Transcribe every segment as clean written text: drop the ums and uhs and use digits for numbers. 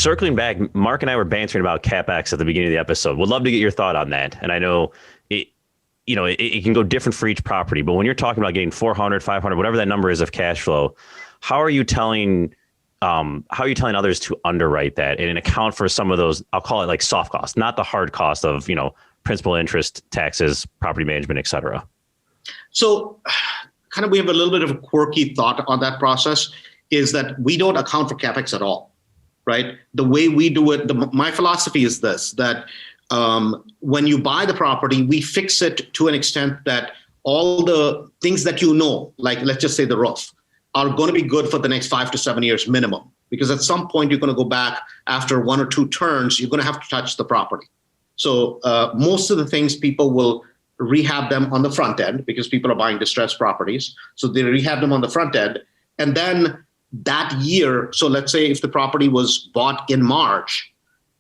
circling back, Mark and I were bantering about CapEx at the beginning of the episode. Would love to get your thought on that. And I know it can go different for each property, but when you're talking about getting 400, 500, whatever that number is of cash flow, how are you telling others to underwrite that and account for some of those, I'll call it like soft costs, not the hard cost of, principal, interest, taxes, property management, et cetera? So kind of, we have a little bit of a quirky thought on that process, is that we don't account for CapEx at all, right? The way we do it, my philosophy is this, that when you buy the property, we fix it to an extent that all the things that like let's just say the roof, are going to be good for the next 5 to 7 years minimum. Because at some point you're going to go back after 1 or 2 turns, you're going to have to touch the property. So most of the things people will rehab them on the front end because people are buying distressed properties. So they rehab them on the front end. And then that year, so let's say if the property was bought in March,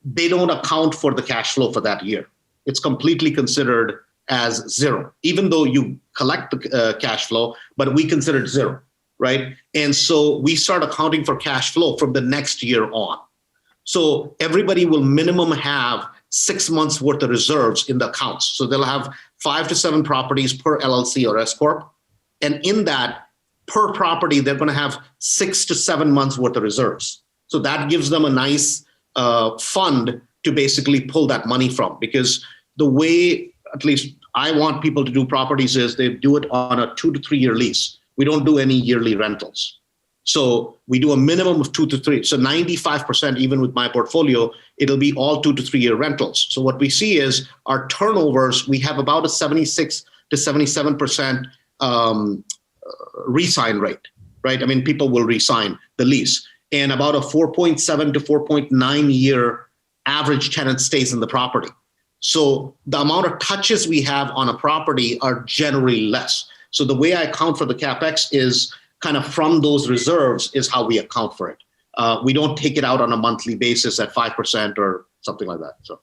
they don't account for the cash flow for that year. It's completely considered as zero, even though you collect the cash flow, but we consider it zero, right? And so we start accounting for cash flow from the next year on. So everybody will minimum have 6 months worth of reserves in the accounts. So they'll have 5 to 7 properties per LLC or S Corp. And in that, per property, they're going to have 6 to 7 months worth of reserves. So that gives them a nice fund to basically pull that money from, because the way, at least I want people to do properties, is they do it on a 2 to 3 year lease. We don't do any yearly rentals. So we do a minimum of 2 to 3. So 95%, even with my portfolio, it'll be all 2 to 3 year rentals. So what we see is our turnovers, we have about a 76 to 77% re-sign rate, right? I mean, people will re-sign the lease, and about a 4.7 to 4.9 year average tenant stays in the property. So the amount of touches we have on a property are generally less. So the way I account for the CapEx is kind of from those reserves is how we account for it. We don't take it out on a monthly basis at 5% or something like that. So.